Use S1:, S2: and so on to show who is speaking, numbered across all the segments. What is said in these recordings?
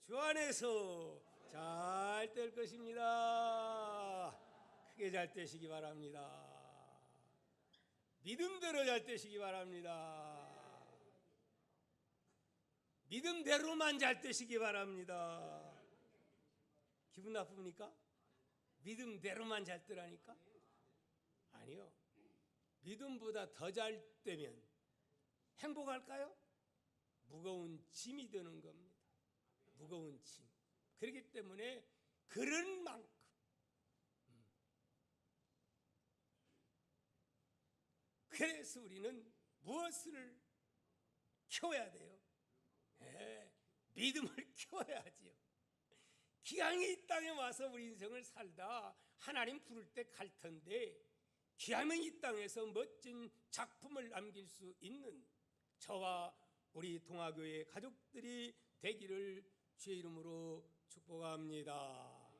S1: 주 안에서 잘 될 것입니다. 크게 잘 되시기 바랍니다. 믿음대로 잘 되시기 바랍니다. 믿음대로만 잘 되시기 바랍니다. 기분 나쁩니까? 믿음대로만 잘 되라니까? 아니요. 믿음보다 더 잘 되면 행복할까요? 무거운 짐이 되는 겁니다. 무거운 짐. 그렇기 때문에 그런 만큼 그래서 우리는 무엇을 키워야 돼요? 믿음을 키워야지요. 기왕에 이 땅에 와서 우리 인생을 살다 하나님 부를 때 갈 텐데, 기왕에 이 땅에서 멋진 작품을 남길 수 있는 저와 우리 동아교회 가족들이 되기를 주의 이름으로 축복합니다.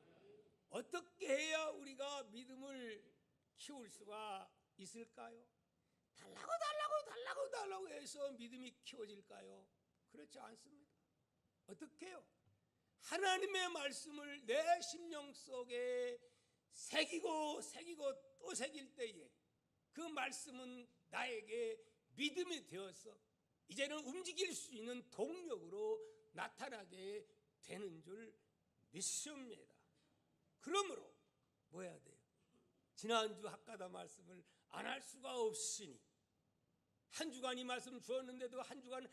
S1: 어떻게 해야 우리가 믿음을 키울 수가 있을까요? 달라고 해서 믿음이 키워질까요? 그렇지 않습니다. 어떻게 해요? 하나님의 말씀을 내 심령 속에 새기고 또 새길 때에 그 말씀은 나에게 믿음이 되어서 이제는 움직일 수 있는 동력으로 나타나게 되는 줄 믿습니다. 그러므로 뭐 해야 돼요? 지난주 학가다 말씀을 안 할 수가 없으니, 한 주간 이 말씀 주었는데도 한 주간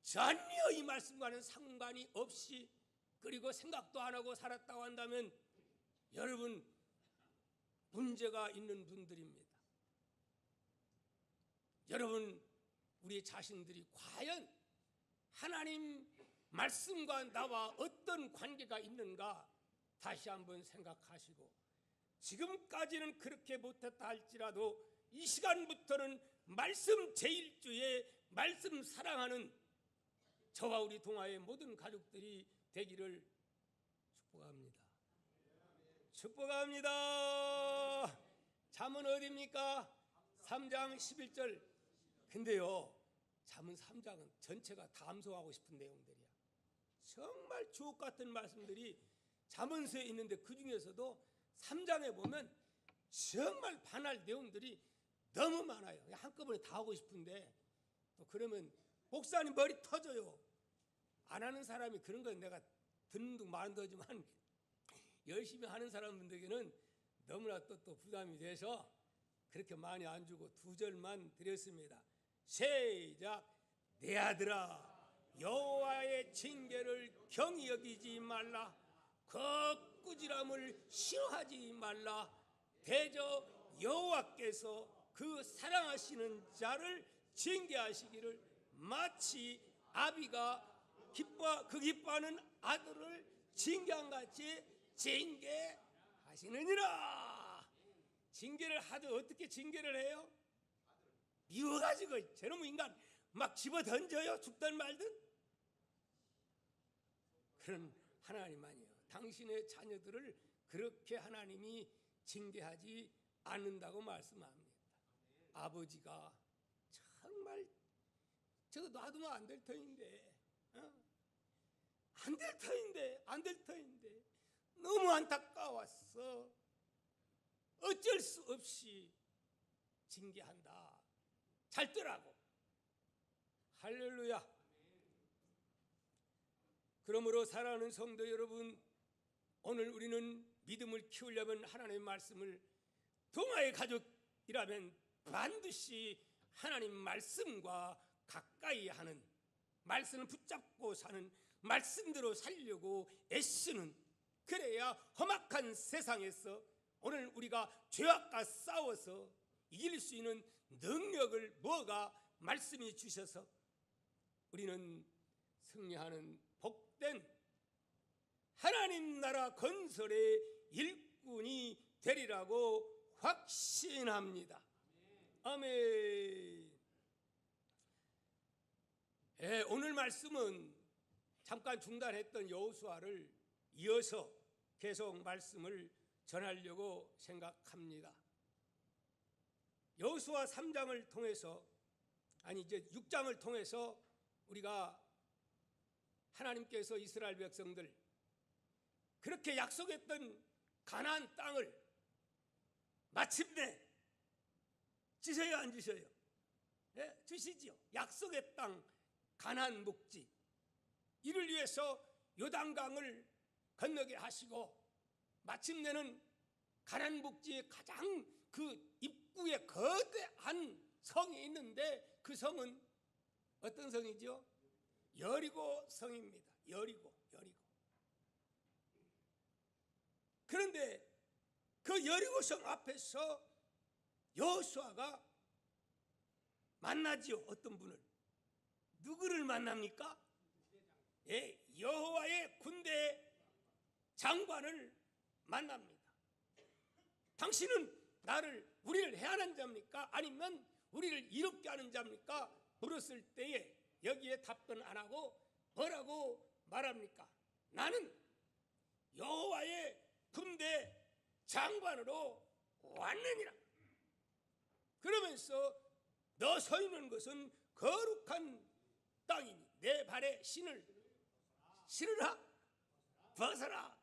S1: 전혀 이 말씀과는 상관이 없이 그리고 생각도 안 하고 살았다고 한다면 여러분 문제가 있는 분들입니다. 여러분 우리 자신들이 과연 하나님 말씀과 나와 어떤 관계가 있는가 다시 한번 생각하시고, 지금까지는 그렇게 못했다 할지라도 이 시간부터는 말씀 제1주에 말씀 사랑하는 저와 우리 동아의 모든 가족들이 되기를 축복합니다. 축복합니다. 잠언 어디입니까? 3장 11절. 근데요, 잠언 3장은 전체가 다 암송하고 싶은 내용들이야. 정말 주옥 같은 말씀들이 잠언서에 있는데 그 중에서도 3장에 보면 정말 반할 내용들이 너무 많아요. 한꺼번에 다 하고 싶은데 또 그러면 목사님 머리 터져요. 안 하는 사람이 그런 건 내가 듣는 둥 마는 둥하지만 열심히 하는 사람들에게는 너무나 또 부담이 돼서 그렇게 많이 안 주고 2절만 드렸습니다. 시작. 내 아들아, 여호와의 징계를 경히 여기지 말라. 그 꾸지람을 싫어하지 말라. 대저 여호와께서 그 사랑하시는 자를 징계하시기를 마치 아비가 기뻐하는 아들을 징계한 같이 징계하시느니라. 징계를 하도 어떻게 징계를 해요? 미워가지고 저놈의 인간 막 집어 던져요. 죽든 말든. 그런 하나님 아니에요. 당신의 자녀들을 그렇게 하나님이 징계하지 않는다고 말씀합니다. 아버지가 정말 저거 놔두면 안 될 터인데, 안 될 터인데 너무 안타까웠어. 어쩔 수 없이 징계한다. 잘 뜨라고. 할렐루야. 그러므로 사랑하는 성도 여러분, 오늘 우리는 믿음을 키우려면 하나님의 말씀을, 동아의 가족이라면 반드시 하나님 말씀과 가까이 하는, 말씀을 붙잡고 사는, 말씀대로 살려고 애쓰는, 그래야 험악한 세상에서 오늘 우리가 죄악과 싸워서 이길 수 있는 능력을 뭐가 말씀이 주셔서 우리는 승리하는 복된 하나님 나라 건설의 일꾼이 되리라고 확신합니다. 아멘. 오늘 말씀은 잠깐 중단했던 여호수아를 이어서 계속 말씀을 전하려고 생각합니다. 여호수아 3장을 통해서, 아니 이제 6장을 통해서 우리가 하나님께서 이스라엘 백성들 그렇게 약속했던 가나안 땅을 마침내 주셔요, 안 주셔요? 예, 주시지요. 약속의 땅 가나안 목지, 이를 위해서 요단강을 건너게 하시고 마침내는 가나안 목지의 가장 그 입구에 거대한 성이 있는데 그 성은 어떤 성이죠? 여리고 성입니다. 여리고. 그런데 그 여리고 성 앞에서 여호수아가 만나지요. 어떤 분을. 누구를 만납니까? 예, 여호와의 군대 장관을 만납니다. 당신은 우리를 해하는 자입니까? 아니면 우리를 이롭게 하는 자입니까? 물었을 때에 여기에 답변 안 하고 뭐라고 말합니까? 나는 여호와의 군대 장관으로 왔느니라. 그러면서 너 서 있는 것은 거룩한 땅이니 내 발에 신을 신으라, 벗어라.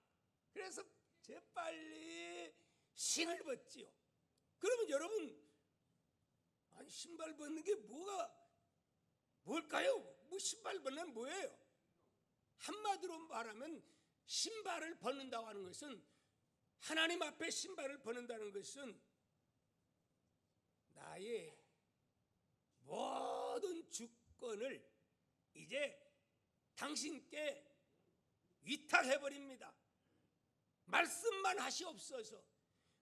S1: 그래서 재빨리 신을 벗지요. 그러면 여러분, 아니 신발 벗는 게 뭘까요? 뭐 신발 벗는 뭐예요? 한마디로 말하면 신발을 벗는다고 하는 것은, 하나님 앞에 신발을 벗는다는 것은 나의 모든 주권을 이제 당신께 위탁해버립니다. 말씀만 하시옵소서.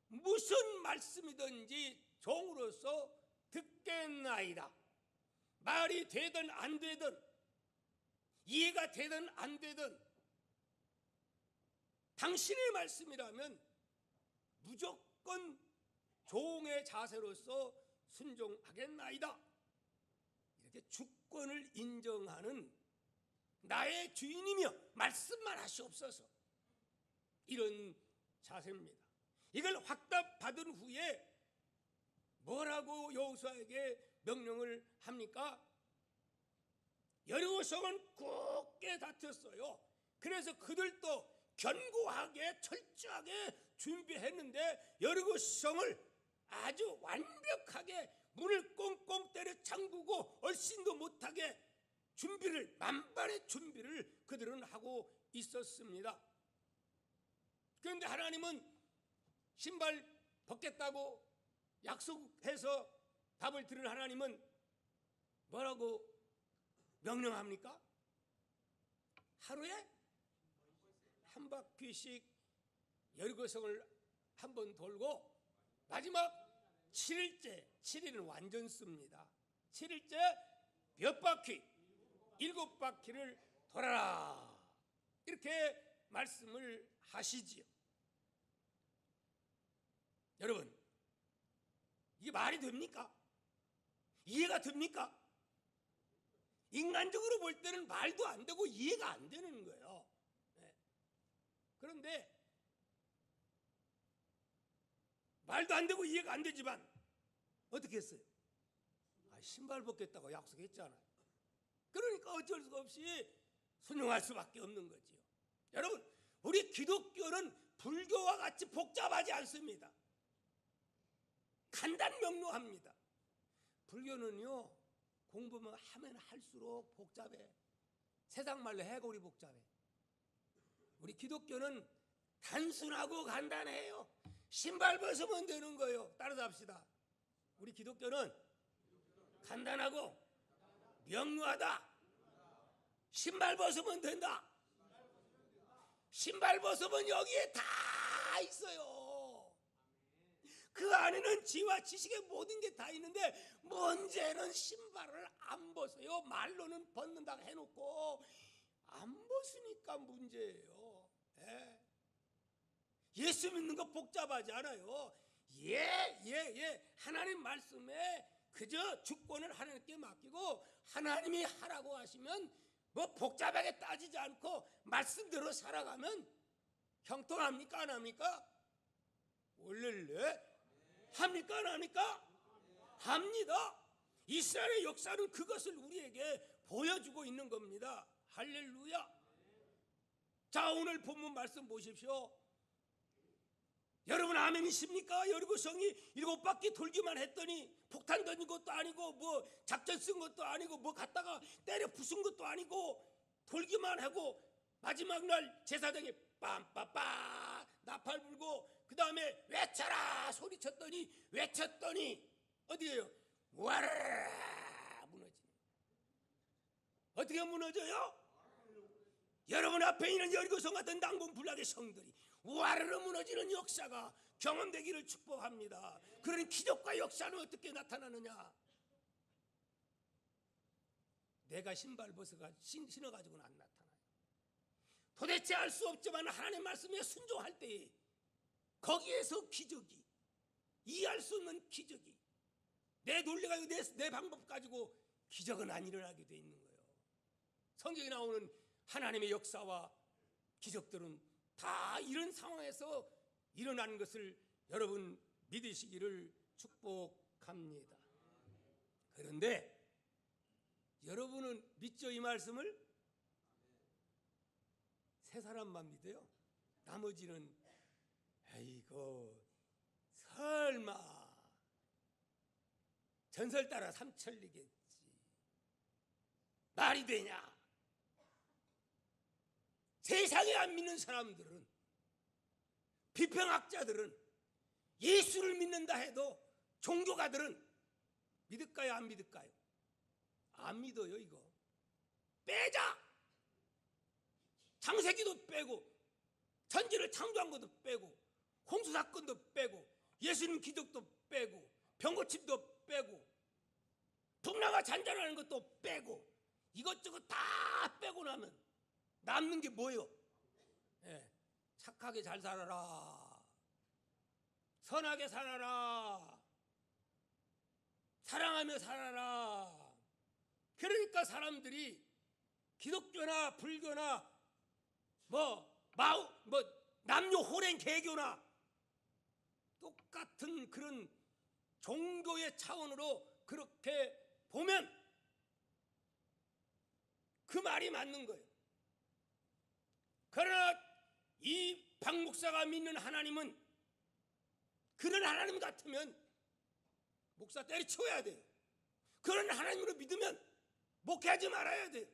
S1: 무슨 말씀이든지 종으로서 듣겠나이다. 말이 되든 안 되든, 이해가 되든 안 되든 당신의 말씀이라면 무조건 종의 자세로서 순종하겠나이다. 이렇게 주권을 인정하는 나의 주인이며 말씀만 하시옵소서, 이런 자세입니다. 이걸 확답받은 후에 뭐라고 여호수아에게 명령을 합니까? 여리고 성은 굳게 닫혔어요. 그래서 그들도 견고하게 철저하게 준비했는데 여리고 성을 아주 완벽하게 문을 꽁꽁 때려 잠그고 얼씬도 못하게 만반의 준비를 그들은 하고 있었습니다. 그런데 하나님은 신발 벗겠다고 약속해서 답을 들은 하나님은 뭐라고 명령합니까? 하루에 한 바퀴씩 여리고성을 한 번 돌고 마지막 7일째, 7일은 완전 씁니다. 7일째 몇 바퀴? 7바퀴를 돌아라, 이렇게 말씀을 하시지요. 여러분, 이게 말이 됩니까? 이해가 됩니까? 인간적으로 볼 때는 말도 안 되고 이해가 안 되는 거예요. 네. 그런데 말도 안 되고 이해가 안 되지만 어떻게 했어요? 신발 벗겠다고 약속했잖아요. 그러니까 어쩔 수 없이 순종할 수밖에 없는 거지요. 여러분, 우리 기독교는 불교와 같이 복잡하지 않습니다. 간단 명료합니다. 불교는요, 공부만 하면 할수록 복잡해. 세상 말로 해골이 복잡해. 우리 기독교는 단순하고 간단해요. 신발 벗으면 되는 거예요. 따라서 합시다. 우리 기독교는 간단하고 명료하다. 신발 벗으면 된다. 신발 벗으면 여기에 다 있어요. 그 안에는 지와 지식의 모든 게 다 있는데 문제는 신발을 안 벗어요. 말로는 벗는다고 해놓고 안 벗으니까 문제예요. 예. 예수 믿는 거 복잡하지 않아요. 하나님 말씀에 그저 주권을 하나님께 맡기고 하나님이 하라고 하시면 뭐 복잡하게 따지지 않고 말씀대로 살아가면 형통합니까? 안 합니까? 올렐레? 합니까? 안 합니까? 합니다. 이스라엘의 역사는 그것을 우리에게 보여주고 있는 겁니다. 할렐루야. 자, 오늘 본문 말씀 보십시오. 여러분 아멘이십니까? 여리고성이 7바퀴 돌기만 했더니 폭탄 던진 것도 아니고 뭐 작전 쓴 것도 아니고 뭐 갔다가 때려 부순 것도 아니고 돌기만 하고 마지막 날 제사장이 빰빠빠 나팔 불고 그 다음에 외쳐라 외쳤더니 어디에요? 와라라 무너지는. 어떻게 무너져요? 여러분 앞에 있는 여리고성 같은 난공불락의 성들이 와르르 무너지는 역사가 경험되기를 축복합니다. 그런 기적과 역사는 어떻게 나타나느냐? 내가 신발 신어가지고는 안 나타나요. 도대체 알 수 없지만 하나님의 말씀에 순종할 때에 거기에서 기적이, 이해할 수 없는 기적이, 내 논리가 내 방법 가지고 기적은 안 일어나게 돼 있는 거예요. 성경에 나오는 하나님의 역사와 기적들은 다 이런 상황에서 일어나는 것을 여러분 믿으시기를 축복합니다. 그런데 여러분은 믿죠? 이 말씀을? 세 사람만 믿어요. 나머지는 아이고 설마 전설 따라 삼천리겠지, 말이 되냐? 세상에 안 믿는 사람들은, 비평학자들은, 예수를 믿는다 해도 종교가들은 믿을까요? 안 믿을까요? 안 믿어요. 이거 빼자. 창세기도 빼고 천지를 창조한 것도 빼고 홍수 사건도 빼고 예수님 기적도 빼고 병고침도 빼고 풍랑아 잔잔하는 것도 빼고 이것저것 다 빼고 나면 남는 게 뭐예요? 예, 착하게 잘 살아라, 선하게 살아라, 사랑하며 살아라. 그러니까 사람들이 기독교나 불교나 남녀 호랭 개교나 똑같은 그런 종교의 차원으로 그렇게 보면 그 말이 맞는 거예요. 그러나 이 박 목사가 믿는 하나님은 그런 하나님 같으면 목사 때려치워야 돼요. 그런 하나님으로 믿으면 목회하지 말아야 돼요.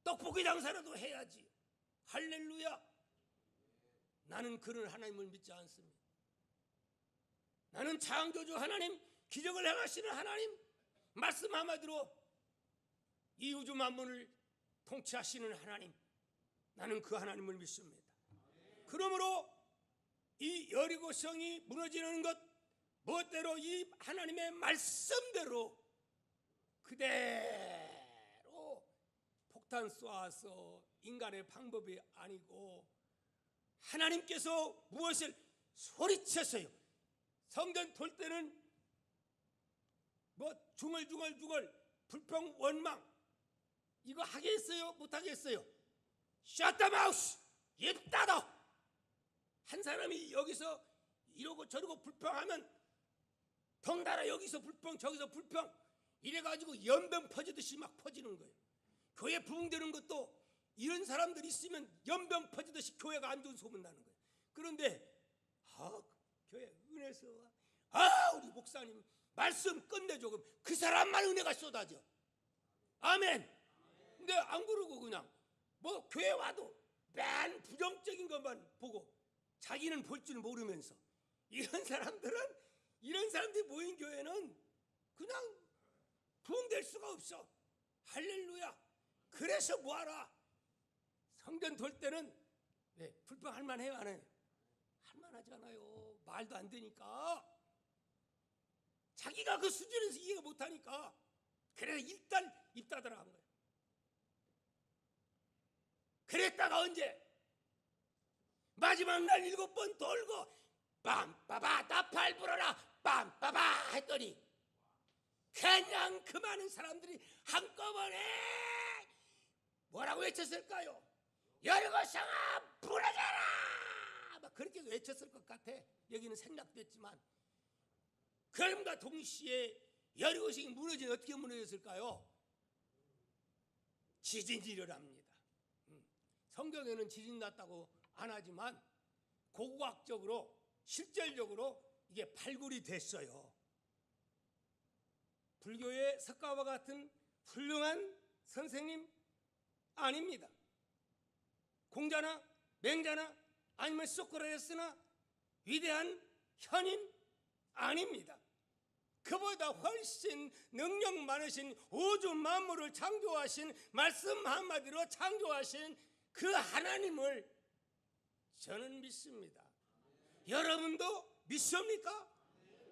S1: 떡볶이 장사라도 해야지. 할렐루야. 나는 그런 하나님을 믿지 않습니다. 나는 창조주 하나님, 기적을 행하시는 하나님, 말씀 한마디로 이 우주 만물을 통치하시는 하나님, 나는 그 하나님을 믿습니다. 그러므로 이 여리고성이 무너지는 것 멋대로 이 하나님의 말씀대로 그대로 폭탄 쏘아서 인간의 방법이 아니고 하나님께서 무엇을 소리쳤어요. 성전 돌 때는 중얼중얼 불평 원망 이거 하겠어요? 못하겠어요? Shut the mouth! 입 닫아! 한 사람이 여기서 이러고 저러고 불평하면 덩달아 여기서 불평 저기서 불평 이래가지고 연변 퍼지듯이 막 퍼지는 거예요. 교회 부흥되는 것도 이런 사람들이 있으면 연변 퍼지듯이 교회가 안 좋은 소문 나는 거예요. 그런데 교회 은혜서 우리 목사님 말씀 끝내줘. 그럼 그 사람만 은혜가 쏟아져. 아멘. 근데 안 그러고 그냥 교회 와도 맨 부정적인 것만 보고 자기는 볼 줄 모르면서 이런 사람들이 모인 교회는 그냥 부흥될 수가 없어. 할렐루야. 그래서 뭐하라? 성전 돌 때는 불평할 만해요, 안 해요? 할 만하지 않아요. 말도 안 되니까. 자기가 그 수준에서 이해가 못하니까. 그래서 일단 입 닫으라 한 거예요. 그랬다가 언제? 마지막 날 7번 돌고 빰빠바 나팔 불어라 빰빠바 했더니 그냥 그 많은 사람들이 한꺼번에 뭐라고 외쳤을까요? 여리고성아 부러져라! 막 그렇게 외쳤을 것 같아. 여기는 생략됐지만 그럼과 동시에 여리고성이 무너진 어떻게 무너졌을까요? 지진이 일어납니다. 성경에는 지진 났다고 안 하지만 고고학적으로 실질적으로 이게 발굴이 됐어요. 불교의 석가와 같은 훌륭한 선생님 아닙니다. 공자나 맹자나 아니면 소크라테스나 위대한 현인 아닙니다. 그보다 훨씬 능력 많으신 우주 만물을 창조하신, 말씀 한마디로 창조하신 그 하나님을 저는 믿습니다. 여러분도 믿습니까?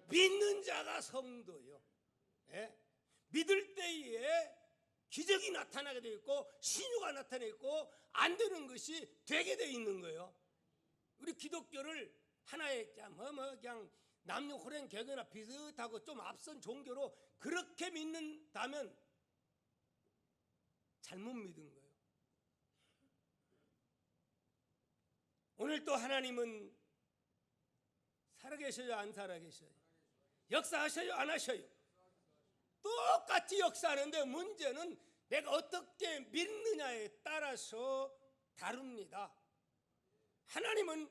S1: 믿는 자가 성도요. 예? 믿을 때에 기적이 나타나게 되어 있고 신유가 나타나 있고 안 되는 것이 되게 되어 있는 거예요. 우리 기독교를 하나의 그냥 남녀 호랭 개그나 비슷하고 좀 앞선 종교로 그렇게 믿는다면 잘못 믿은 거예요. 오늘 또 하나님은 살아계셔요, 안 살아계셔요? 역사하셔요, 안 하셔요? 똑같이 역사하는데 문제는 내가 어떻게 믿느냐에 따라서 다릅니다. 하나님은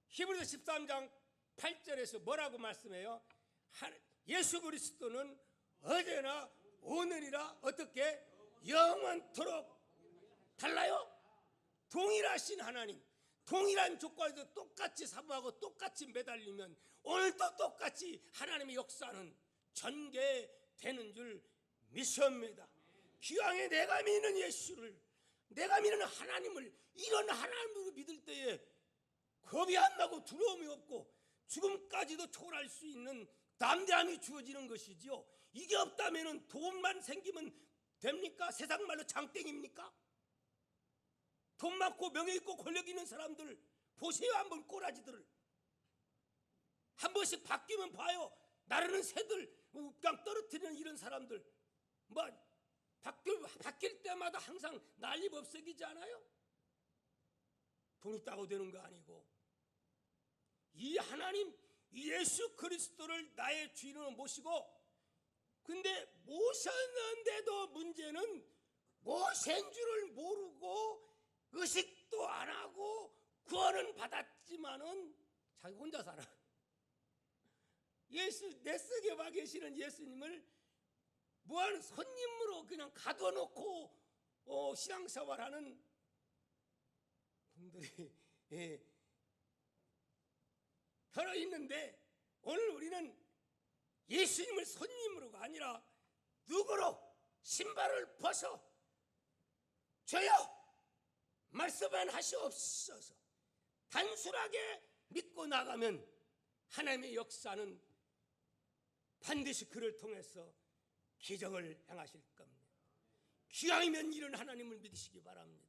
S1: 히브리서 13장 8절에서 뭐라고 말씀해요? 예수 그리스도는 어제나 오늘이라 어떻게 영원토록 달라요? 동일하신 하나님, 동일한 조건에서 똑같이 사모하고 똑같이 매달리면 오늘도 똑같이 하나님의 역사는 전개되는 줄 믿습니다. 기왕에 내가 믿는 예수를, 내가 믿는 하나님을, 이런 하나님으로 믿을 때에 겁이 안 나고 두려움이 없고 죽음까지도 초월할 수 있는 담대함이 주어지는 것이지요. 이게 없다면 돈만 생기면 됩니까? 세상 말로 장땡입니까? 돈 많고 명예 있고 권력 있는 사람들 보세요. 한번 꼬라지들을 한 번씩 바뀌면 봐요. 나르는 새들 그냥 떨어뜨리는 이런 사람들 뭐 바뀔 때마다 항상 난리법석이지 않아요? 돈 있다고 되는 거 아니고 이 하나님 예수 그리스도를 나의 주인으로 모시고, 근데 모셨는데도 문제는 모신 줄을 모르고 의식도 안 하고 구원은 받았지만은 자기 혼자 살아. 예수 내 속에 와 계시는 예수님을 무한 손님으로 그냥 가둬놓고 신앙생활하는 분들이 별로 있는데, 오늘 우리는 예수님을 손님으로가 아니라 누구로 신발을 벗어 주여 말씀만 하시옵소서 단순하게 믿고 나가면 하나님의 역사는 반드시 그를 통해서 기적을 행하실 겁니다. 기왕이면 이런 하나님을 믿으시기 바랍니다.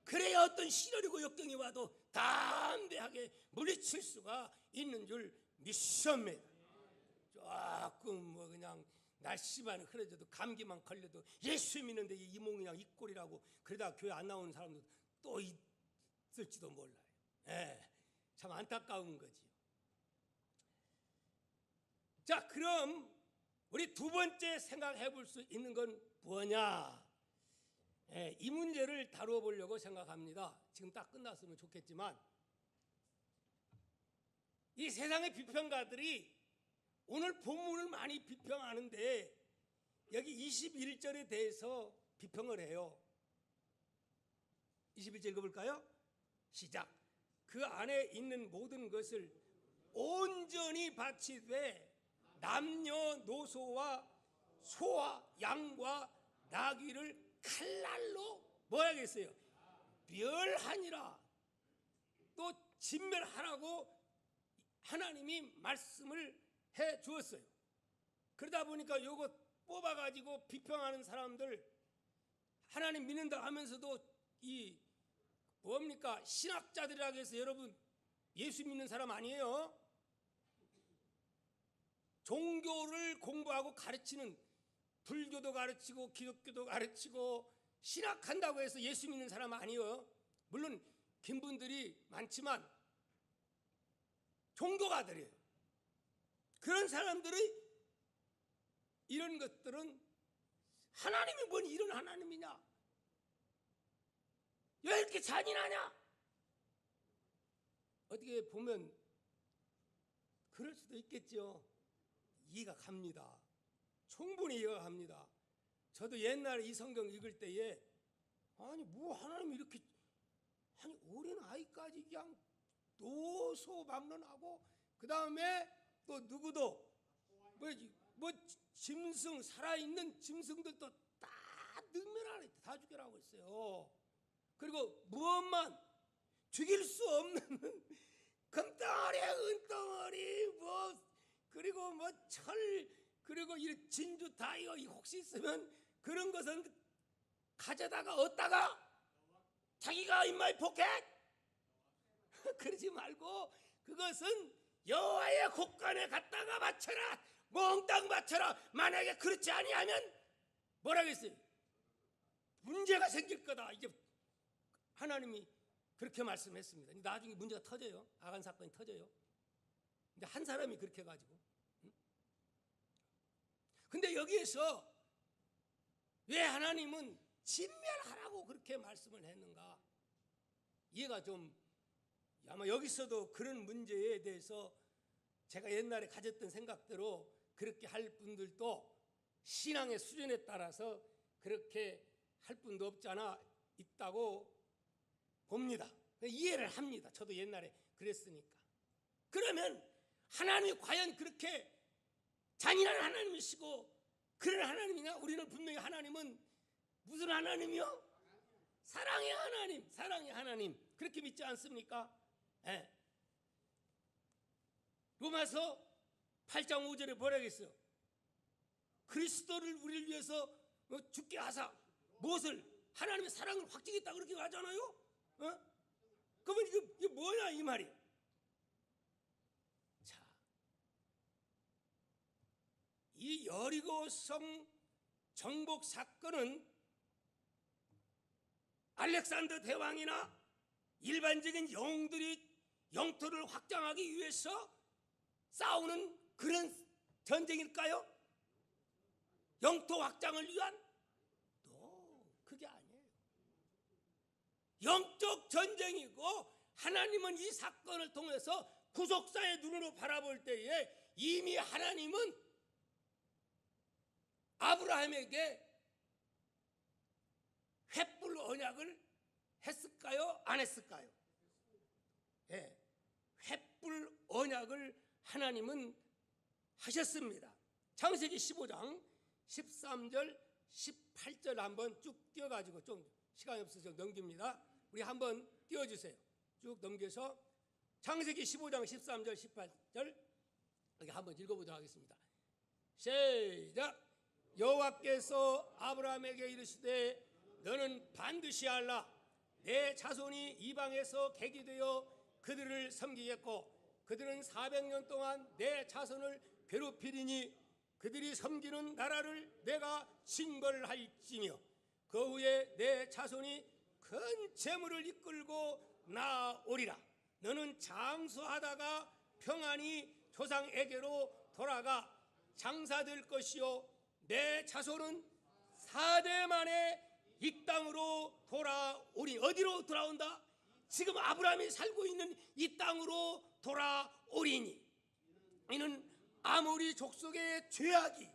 S1: 그래야 어떤 시련이고 역경이 와도 담대하게 물리칠 수가 있는 줄 믿습니다. 조금 뭐 그냥 날씨만 흐려져도 감기만 걸려도 예수 믿는데 이 몸이랑 이 꼴이라고 그러다 교회 안 나오는 사람도 또 있을지도 몰라요. 참 안타까운 거지요. 자, 그럼 우리 두 번째 생각해 볼 수 있는 건 뭐냐? 이 문제를 다루어 보려고 생각합니다. 지금 딱 끝났으면 좋겠지만, 이 세상의 비평가들이 오늘 본문을 많이 비평하는데 여기 21절에 대해서 비평을 해요. 21절 읽어볼까요? 시작. 그 안에 있는 모든 것을 온전히 바치되 남녀노소와 소와 양과 나귀를 칼날로 뭐 하겠어요? 멸하니라. 또 진멸하라고 하나님이 말씀을 해 주었어요. 그러다 보니까 요거 뽑아가지고 비평하는 사람들, 하나님 믿는다 하면서도 이 뭡니까? 신학자들이라고 해서 여러분 예수 믿는 사람 아니에요. 종교를 공부하고 가르치는, 불교도 가르치고 기독교도 가르치고 신학한다고 해서 예수 믿는 사람 아니에요. 물론 김분들이 많지만 종교가들이에요. 그런 사람들의 이런 것들은 하나님이 뭔 이런 하나님이냐? 왜 이렇게 잔인하냐? 어떻게 보면 그럴 수도 있겠죠. 이해가 갑니다. 충분히 이해가 갑니다. 저도 옛날에 이 성경 읽을 때에 아니 뭐 하나님이 이렇게 아니 어린 아이까지 그냥 노소막론하고 그 다음에 또 누구도 뭐 짐승 살아있는 짐승들도 다 능멸 안에 다 죽여라고 했어요. 그리고 무엇만 죽일 수 없는 금덩어리 은덩어리 뭐 그리고 뭐 철 그리고 이 진주 다이어 혹시 있으면 그런 것은 가져다가 얻다가 자기가 인마에 포켓 그러지 말고 그것은 여호와의 곳간에 갖다가 바쳐라. 몽땅 바쳐라. 만약에 그렇지 아니하면 뭐라겠어요? 문제가 생길 거다. 이제 하나님이 그렇게 말씀했습니다. 나중에 문제가 터져요. 아간 사건이 터져요. 근데 한 사람이 그렇게 해가지고. 근데 여기에서 왜 하나님은 진멸하라고 그렇게 말씀을 했는가? 이해가 좀 아마 여기서도 그런 문제에 대해서 제가 옛날에 가졌던 생각대로 그렇게 할 분들도 신앙의 수준에 따라서 그렇게 할 분도 없지 않아 있다고 봅니다. 이해를 합니다. 저도 옛날에 그랬으니까. 그러면 하나님이 과연 그렇게 잔인한 하나님이시고 그런 하나님이냐? 우리는 분명히 하나님은 무슨 하나님이요? 사랑의 하나님, 사랑의 하나님 그렇게 믿지 않습니까? 예. 로마서 8장 5절에 뭐라고 했어요? 그리스도를 우리를 위해서 죽게 하사 무엇을? 하나님의 사랑을 확증했다 그렇게 하잖아요. 그러면 이게 뭐냐 이 말이? 자, 이 여리고성 정복 사건은 알렉산더 대왕이나 일반적인 영웅들이 영토를 확장하기 위해서 싸우는 그런 전쟁일까요? 영토 확장을 위한? 그게 아니에요. 영적 전쟁이고 하나님은 이 사건을 통해서 구속사의 눈으로 바라볼 때에 이미 하나님은 아브라함에게 횃불 언약을 했을까요? 안 했을까요? 예, 횃불 언약을 하나님은 하셨습니다. 창세기 15장 13절 18절 한번 쭉 띄워가지고 좀 시간이 없어서 넘깁니다. 우리 한번 띄워주세요. 쭉 넘겨서 창세기 15장 13절 18절 여기 한번 읽어보도록 하겠습니다. 시작. 여호와께서 아브라함에게 이르시되 너는 반드시 알라. 내 자손이 이방에서 객이 되어 그들을 섬기겠고 그들은 400년 동안 내 자손을 괴롭히리니 그들이 섬기는 나라를 내가 징벌할지며 그 후에 내 자손이 큰 재물을 이끌고 나오리라. 너는 장수하다가 평안히 조상에게로 돌아가 장사될 것이요 내 자손은 4대 만에 이 땅으로 돌아오리. 어디로 돌아온다? 지금 아브라함이 살고 있는 이 땅으로 돌아오리니 이는 아모리 족속의 죄악이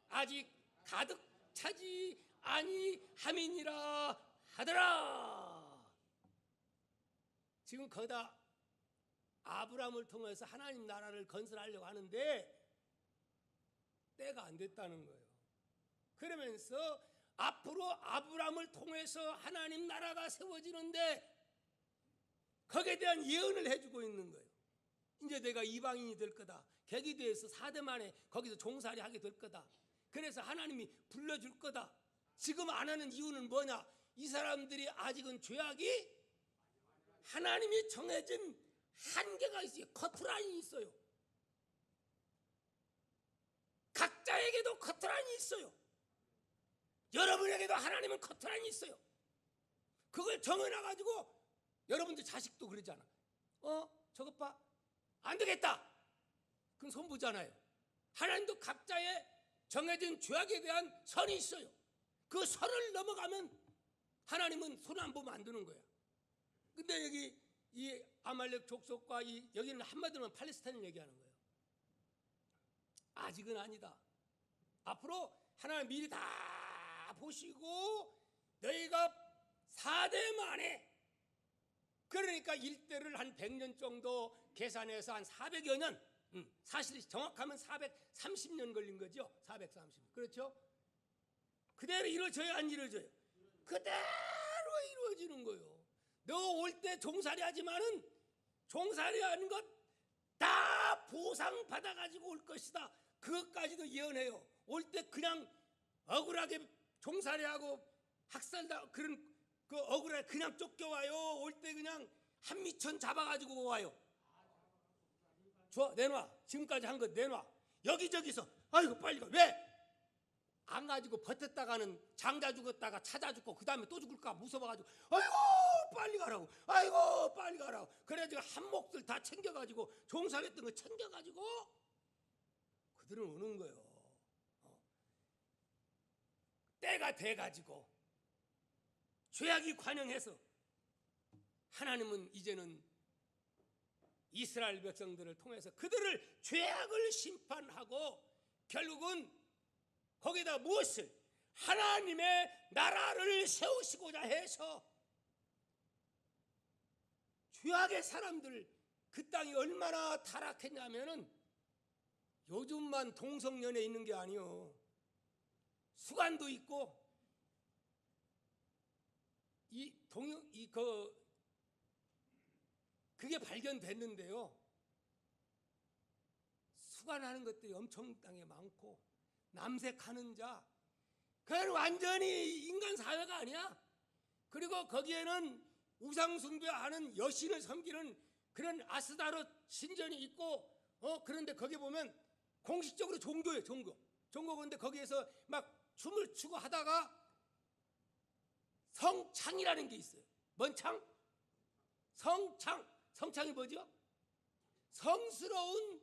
S1: 아직 가득 차지 아니함이니라 하더라. 지금 거다 아브라함을 통해서 하나님 나라를 건설하려고 하는데 때가 안 됐다는 거예요. 그러면서 앞으로 아브라함을 통해서 하나님 나라가 세워지는데 거기에 대한 예언을 해주고 있는 거예요. 이제 내가 이방인이 될 거다. 객이 되어서 4대 만에 거기서 종살이 하게 될 거다. 그래서 하나님이 불러줄 거다. 지금 안 하는 이유는 뭐냐? 이 사람들이 아직은 죄악이 하나님이 정해진 한계가 있어요. 커트라인이 있어요. 각자에게도 커트라인이 있어요. 여러분에게도 하나님은 커트라인이 있어요. 그걸 정해놔가지고 여러분들 자식도 그러잖아. 저것 봐. 안 되겠다. 그건 손보잖아요. 하나님도 각자의 정해진 죄악에 대한 선이 있어요. 그 선을 넘어가면 하나님은 손 안 보면 안 되는 거야. 근데 여기 이 아말렉 족속과 여기는 한마디로 팔레스타인을 얘기하는 거예요. 아직은 아니다. 앞으로 하나님 미리 다 보시고 너희가 4대 만에, 그러니까 일대를 한 100년 정도 계산해서 한 400여 년, 사실 정확하면 430년 걸린 거죠. 430. 그렇죠? 그대로 이루어져요, 안 이루어져요? 그대로 이루어지는 거예요. 너 올 때 종살이 하지만은 종살이 하는 것 다 보상 받아가지고 올 것이다. 그것까지도 예언해요. 올 때 그냥 억울하게 종살이하고 학살다 그런 그 억울하게 그냥 쫓겨와요. 올 때 그냥 한미천 잡아가지고 와요. 줘, 내놔. 지금까지 한 거 내놔. 여기저기서 아이고 빨리 가. 왜? 안 가지고 버텼다가는 장자 죽었다가 찾아 죽고 그 다음에 또 죽을까 무서워가지고 아이고 빨리 가라고, 아이고 빨리 가라고. 그래가지고 한 몫을 다 챙겨가지고 종살했던 거 챙겨가지고 그들은 오는 거예요. 때가 돼가지고 죄악이 관영해서 하나님은 이제는 이스라엘 백성들을 통해서 그들을 죄악을 심판하고 결국은 거기다 무엇을? 하나님의 나라를 세우시고자 해서 죄악의 사람들, 그 땅이 얼마나 타락했냐면은 요즘만 동성연애 있는 게 아니요. 수간도 있고 그게 발견됐는데요. 수간하는 것들이 엄청 땅에 많고 남색하는 자, 그건 완전히 인간 사회가 아니야. 그리고 거기에는 우상 숭배하는 여신을 섬기는 그런 아스다롯 신전이 있고, 그런데 거기 보면 공식적으로 종교예요, 종교. 그런데 거기에서 막 춤을 추고 하다가 성창이라는 게 있어요. 뭔 창? 성창. 성창이 뭐죠? 성스러운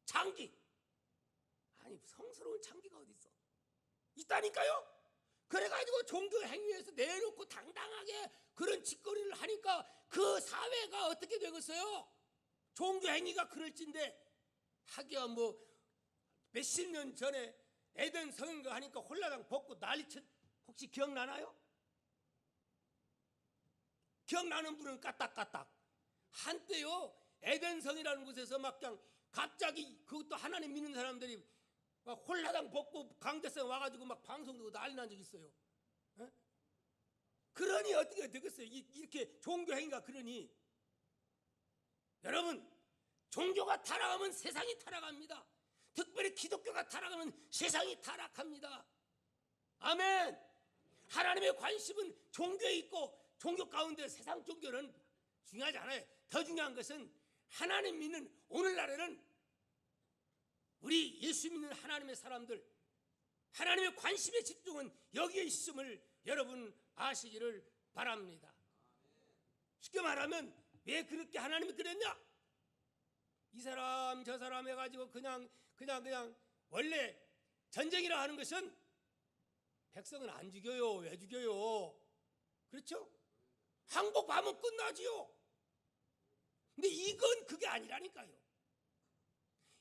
S1: 창기. 아니 성스러운 창기가 어디 있어? 있다니까요. 그래가지고 종교 행위에서 내놓고 당당하게 그런 짓거리를 하니까 그 사회가 어떻게 되겠어요? 종교 행위가 그럴진데 하기야 뭐 몇십 년 전에 에덴 성인가 하니까 홀라당 벗고 난리쳤. 혹시 기억나나요? 기억나는 분은 까딱까딱. 한때요 에덴 성이라는 곳에서 막 그냥 갑자기 그것도 하나님 믿는 사람들이 막 홀라당 벗고 강대성 와가지고 막 방송되고 난리 난 적 있어요. 에? 그러니 어떻게 되겠어요? 이렇게 종교 행위가 그러니. 여러분, 종교가 타락하면 세상이 타락합니다. 특별히 기독교가 타락하면 세상이 타락합니다. 아멘. 하나님의 관심은 종교에 있고 종교 가운데 세상 종교는 중요하지 않아요. 더 중요한 것은 하나님 믿는 오늘날에는 우리 예수 믿는 하나님의 사람들, 하나님의 관심의 집중은 여기에 있음을 여러분 아시기를 바랍니다. 쉽게 말하면 왜 그렇게 하나님이 그랬냐? 이 사람 저 사람 해가지고 그냥 원래 전쟁이라 하는 것은 백성은 안 죽여요. 왜 죽여요? 그렇죠? 항복하면 끝나지요. 근데 이건 그게 아니라니까요.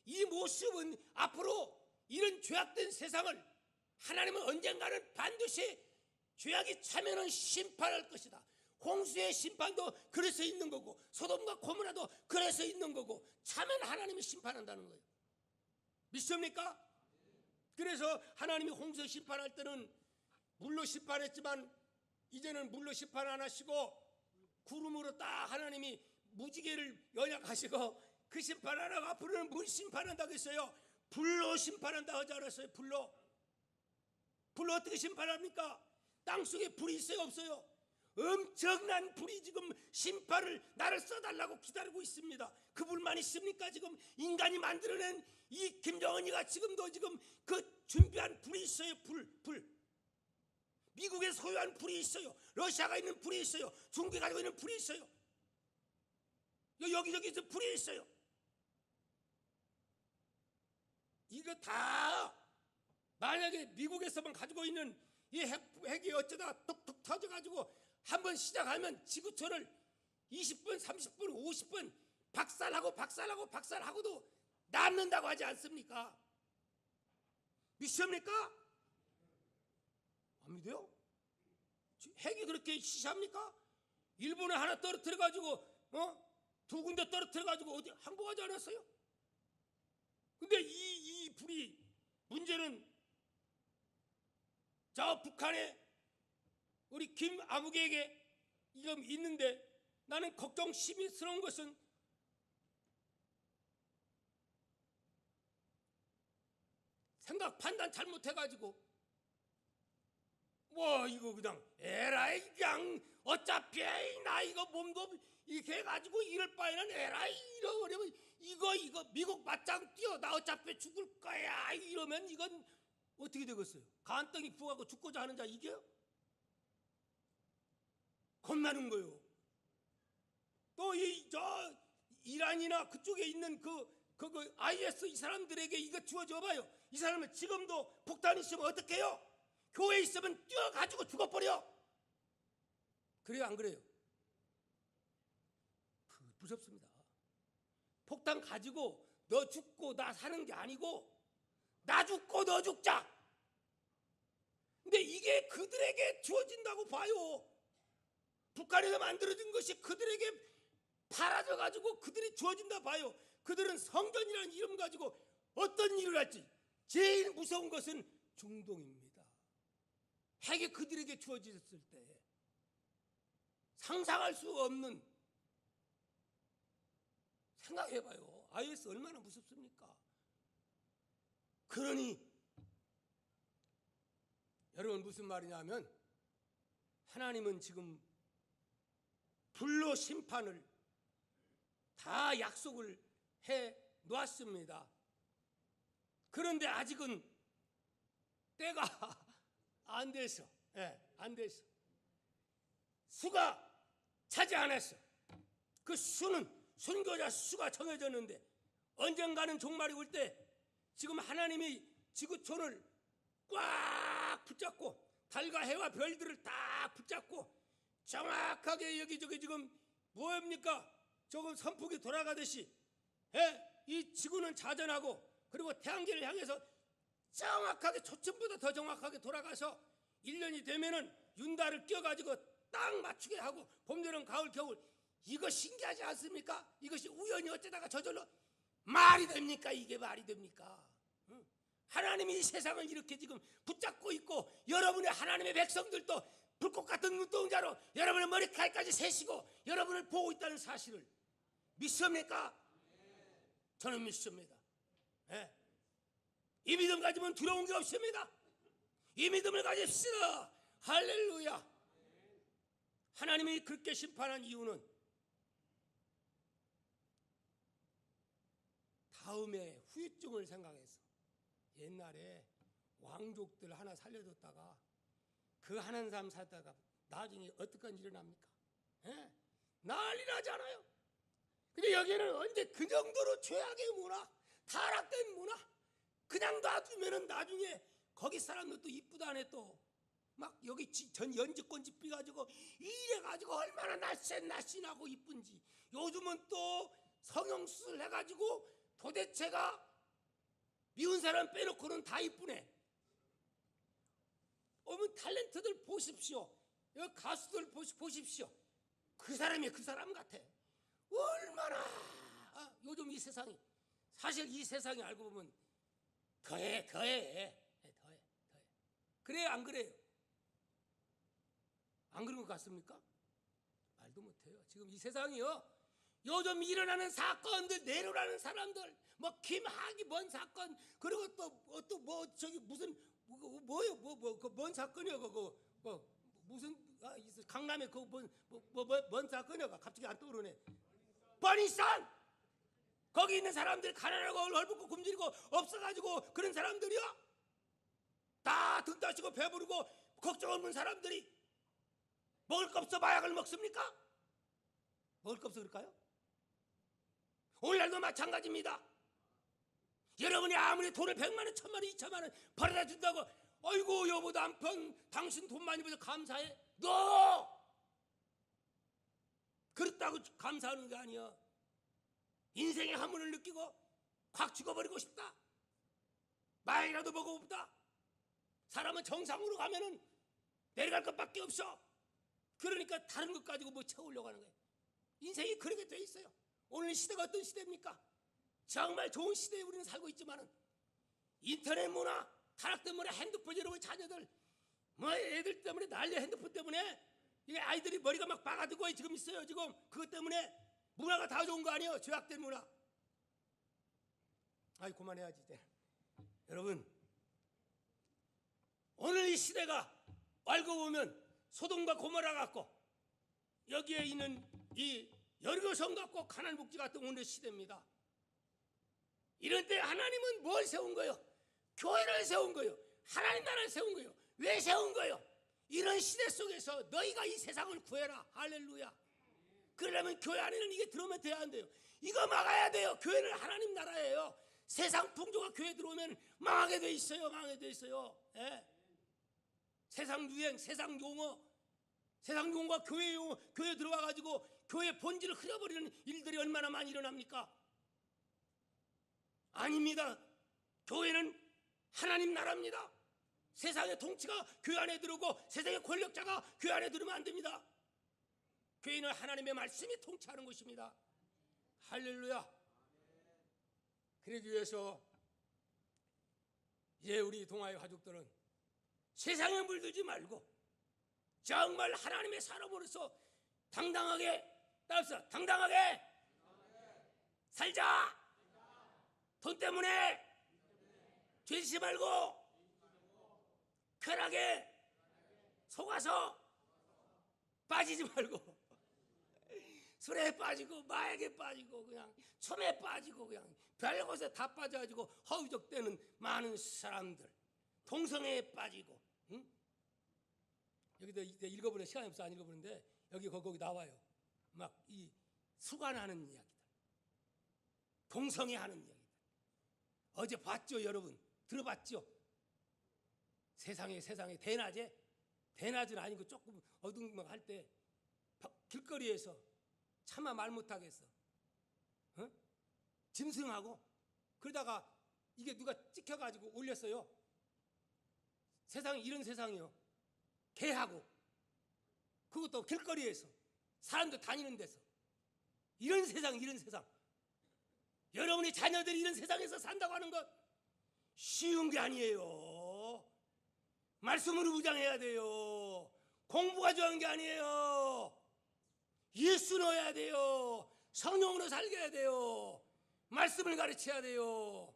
S1: 이 모습은 앞으로 이런 죄악된 세상을 하나님은 언젠가는 반드시 죄악이 차면은 심판할 것이다. 홍수의 심판도 그래서 있는 거고 소돔과 고모라도 그래서 있는 거고 차면 하나님이 심판한다는 거예요. 믿습니까? 그래서 하나님이 홍수 심판할 때는 물로 심판했지만 이제는 물로 심판 안 하시고 구름으로 딱 하나님이 무지개를 연약하시고 그 심판 안 하고 앞으로는 물 심판한다고 했어요. 불로 심판한다고 하지 않았어요? 불로 어떻게 심판합니까? 땅속에 불이 있어요 없어요? 엄청난 불이 지금 심판을 나를 써달라고 기다리고 있습니다. 그 불만 있습니까? 지금 인간이 만들어낸 이 김정은이가 지금도 지금 그 준비한 불이 있어요. 불 미국에 소유한 불이 있어요. 러시아가 있는 불이 있어요. 중국이 가지고 있는 불이 있어요. 여기저기 불이 있어요. 이거 다 만약에 미국에서만 가지고 있는 이 핵이 어쩌다 뚝뚝 터져가지고 한번 시작하면 지구촌을 20번, 30번, 50번 박살하고도 남는다고 하지 않습니까? 믿습니까? 안 믿어요? 핵이 그렇게 시시합니까? 일본에 하나 떨어뜨려가지고 두 군데 떨어뜨려가지고 어디 항복하지 않았어요? 근데 이 불이 문제는 저 북한에 우리 김아무개에게 이름 있는데, 나는 걱정 심스러운 것은 생각 판단 잘못해가지고 뭐 이거 그냥 에라이 그냥 어차피 나 이거 몸도 이렇게 해가지고 이럴 바에는 에라이 이러버리면 이거 미국 맞짱 뛰어 나 어차피 죽을 거야 이러면 이건 어떻게 되겠어요? 간덩이 부하고 죽고자 하는 자 이겨요? 겁나는 거요. 또 저 이란이나 그쪽에 있는 그 IS 이 사람들에게 이거 주어줘 봐요. 이 사람은 지금도 폭탄 있으면 어떻게 해요? 교회에 있으면 뛰어가지고 죽어버려. 그래요 안 그래요? 무섭습니다. 폭탄 가지고 너 죽고 나 사는 게 아니고 나 죽고 너 죽자. 근데 이게 그들에게 주어진다고 봐요. 북한에서 만들어진 것이 그들에게 팔아져 가지고 그들이 주어진다 봐요. 그들은 성전이라는 이름 가지고 어떤 일을 할지. 제일 무서운 것은 중동입니다. 핵이 그들에게 주어졌을 때 상상할 수 없는, 생각해봐요. IS 얼마나 무섭습니까? 그러니 여러분 무슨 말이냐면, 하나님은 지금 불로 심판을 다 약속을 해 놓았습니다. 그런데 아직은 때가 안 돼서, 안 돼서 수가 차지 않았어. 그 수는 순교자 수가 정해졌는데 언젠가는 종말이 올 때 지금 하나님이 지구촌을 꽉 붙잡고 달과 해와 별들을 다 붙잡고 정확하게 여기저기 지금 뭐입니까? 저거 선풍기 돌아가듯이 이 지구는 자전하고 그리고 태양계를 향해서 정확하게 초점보다 더 정확하게 돌아가서 1년이 되면은 윤달을 껴가지고 딱 맞추게 하고 봄, 여름, 가을, 겨울. 이거 신기하지 않습니까? 이것이 우연히 어쩌다가 저절로 말이 됩니까? 이게 말이 됩니까? 하나님이 이 세상을 이렇게 지금 붙잡고 있고 여러분의 하나님의 백성들도 불꽃 같은 눈동자로 여러분의 머리칼까지 세시고 여러분을 보고 있다는 사실을 믿습니까? 저는 믿습니다. 이 믿음 가지면 두려운 게 없습니다. 이 믿음을 가집시다. 할렐루야. 하나님이 그렇게 심판한 이유는 다음에 후유증을 생각해서, 옛날에 왕족들 하나 살려줬다가 그 하는 사람 살다가 나중에 어떻게 일어납니까? 난리 나잖아요. 근데 여기는 언제 그 정도로 죄악의 문화, 타락된 문화, 그냥 놔두면은 나중에 거기 사람들도 이쁘다네. 또 막 여기 전 연주권 집비 가지고 이래 가지고 얼마나 날씬하고 이쁜지. 요즘은 또 성형수술 해가지고 도대체가 미운 사람 빼놓고는 다 이쁘네. 어머 탤런트들 보십시오. 여기 가수들 보십시오. 그 사람이 그 사람 같아. 얼마나 요즘 이 세상이, 사실 이 세상이 알고 보면 더해. 그래요 안 그래요? 안 그런 것 같습니까? 말도 못해요. 지금 이 세상이요, 요즘 일어나는 사건들, 내로라는 사람들, 뭐 김학이 뭔 사건, 그리고 또 뭐 저기 무슨 뭐요 뭔 사건이요? 무슨 강남에 뭔 사건이요? 갑자기 안 떠오르네. 버닝썬. 거기 있는 사람들 가난하고 헐벗고 굶주리고 없어가지고 그런 사람들이요, 다 등 따시고 배부르고 걱정 없는 사람들이 먹을 거 없어 마약을 먹습니까? 먹을 거 없어 그럴까요? 오늘날도 마찬가지입니다. 여러분이 아무리 돈을 100만 원, 1000만 원, 2000만 원 벌어다 준다고 아이고 여보 남편 당신 돈 많이 벌어서 감사해. 너 그렇다고 감사하는 게 아니야. 인생의 한문을 느끼고 확 죽어버리고 싶다. 마약이라도 먹어봅다. 사람은 정상으로 가면은 내려갈 것밖에 없어. 그러니까 다른 것 가지고 뭐 채우려고 하는 거예요. 인생이 그렇게 돼 있어요. 오늘 시대가 어떤 시대입니까? 정말 좋은 시대에 우리는 살고 있지만은 인터넷 문화 타락 때문에 핸드폰, 여러분 자녀들 뭐 애들 때문에 난리, 핸드폰 때문에 이게 아이들이 머리가 막 빠가지고 지금 있어요. 지금 그것 때문에 문화가 다 좋은 거 아니에요? 죄악된 문화. 아이 그만해야지 이제. 여러분 오늘 이 시대가 알고 보면 소돔과 고모라 같고 여기에 있는 이 여리고성 같고 가나안 북지 같은 오늘 시대입니다. 이런 때 하나님은 뭘 세운 거예요? 교회를 세운 거예요. 하나님 나라를 세운 거예요. 왜 세운 거예요? 이런 시대 속에서 너희가 이 세상을 구해라. 할렐루야. 그러려면 교회 안에는 이게 들어오면 돼야 안 돼요. 이거 막아야 돼요. 교회는 하나님 나라예요. 세상 풍조가 교회 들어오면 망하게 돼 있어요. 망하게 돼 있어요. 예? 세상 유행, 세상 용어, 세상 용어가 교회 용어, 교회 들어와 가지고 교회 본질을 흐려버리는 일들이 얼마나 많이 일어납니까? 아닙니다. 교회는 하나님 나라입니다. 세상의 통치가 교회 안에 들어오고 세상의 권력자가 교회 안에 들어오면 안 됩니다. 교회는 하나님의 말씀이 통치하는 곳입니다. 할렐루야. 그러기 위해서 이제 우리 동아의 가족들은 세상에 물들지 말고 정말 하나님의 사람으로서 당당하게 따라서 당당하게 살자. 돈 때문에 죄짓지 말고 쾌락에 속아서 빠지지 말고 술에 빠지고 마약에 빠지고 그냥 춤에 빠지고 그냥 별곳에 다 빠져가지고 허우적대는 많은 사람들, 동성애에 빠지고, 응? 여기도 읽어보는 시간이 없어 안 읽어보는데 여기 거기 나와요. 막 이 수관하는 이야기들, 동성애하는 이야기들. 어제 봤죠, 여러분? 들어봤죠? 세상에 대낮은 아니고 조금 어두컴할 때 길거리에서 차마 말 못하겠어. 어? 짐승하고 그러다가 이게 누가 찍혀가지고 올렸어요. 세상이 이런 세상이요. 개하고 그것도 길거리에서 사람들 다니는 데서 이런 세상. 여러분의 자녀들이 이런 세상에서 산다고 하는 것 쉬운 게 아니에요. 말씀으로 무장해야 돼요. 공부가 중요한 게 아니에요. 예수 넣어야 돼요. 성령으로 살게 돼요. 말씀을 가르쳐야 돼요.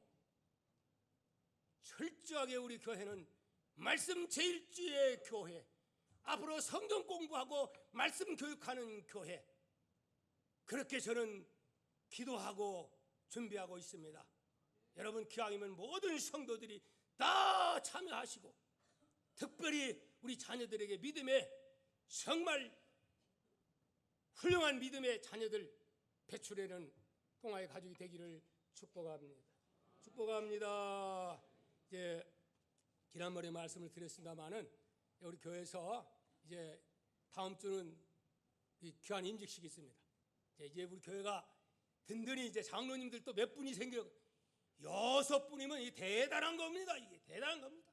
S1: 철저하게 우리 교회는 말씀 제일주의 교회, 앞으로 성경 공부하고 말씀 교육하는 교회, 그렇게 저는 기도하고 준비하고 있습니다. 여러분 기왕이면 모든 성도들이 다 참여하시고 특별히 우리 자녀들에게 믿음의 정말 훌륭한 믿음의 자녀들 배출하는 동아의 가족이 되기를 축복합니다. 이제 지난번에 말씀을 드렸습니다마는 우리 교회에서 이제 다음 주는 이 귀한 임직식이 있습니다. 이제 우리 교회가 든든히 이제 장로님들도 몇 분이 생겨 6분이면 이 대단한 겁니다. 이게 대단한 겁니다.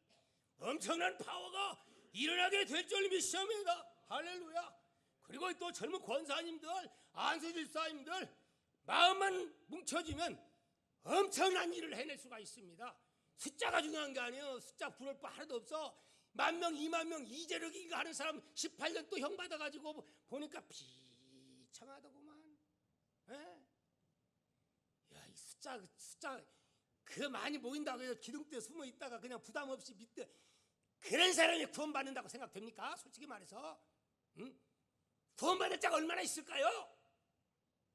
S1: 엄청난 파워가 일어나게 될 줄 믿습니다. 할렐루야. 그리고 또 젊은 권사님들, 안수 집사님들 마음만 뭉쳐지면 엄청난 일을 해낼 수가 있습니다. 숫자가 중요한 게 아니에요. 숫자 부를 바 하나도 없어. 10,000명, 20,000명 이재력이 하는 사람 18년 또 형 받아가지고 보니까 비참하더구만. 예? 야, 이 숫자 그 많이 모인다고 해서 기둥대에 숨어 있다가 그냥 부담 없이 믿대. 그런 사람이 구원받는다고 생각됩니까? 솔직히 말해서. 응? 구원받을 자가 얼마나 있을까요?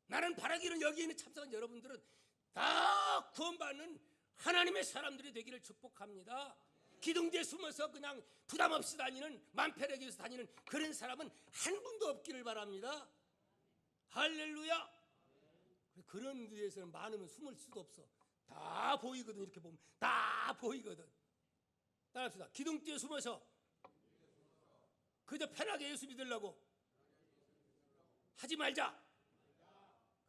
S1: 나는 바라기는 여기 있는 참석한 여러분들은 다 구원받는 하나님의 사람들이 되기를 축복합니다. 기둥 뒤에 숨어서 그냥 부담 없이 다니는 만패력에서 다니는 그런 사람은 한 분도 없기를 바랍니다. 할렐루야. 그런 데에서는 많으면 숨을 수도 없어. 다 보이거든. 이렇게 보면 다 보이거든. 따라합시다. 기둥 뒤에 숨어서 그저 편하게 예수 믿으려고 하지 말자.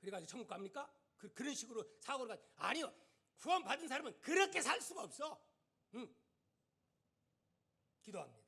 S1: 그래가지고 천국 갑니까? 그런 식으로 사고를 아니요. 구원 받은 사람은 그렇게 살 수가 없어. 기도합니다.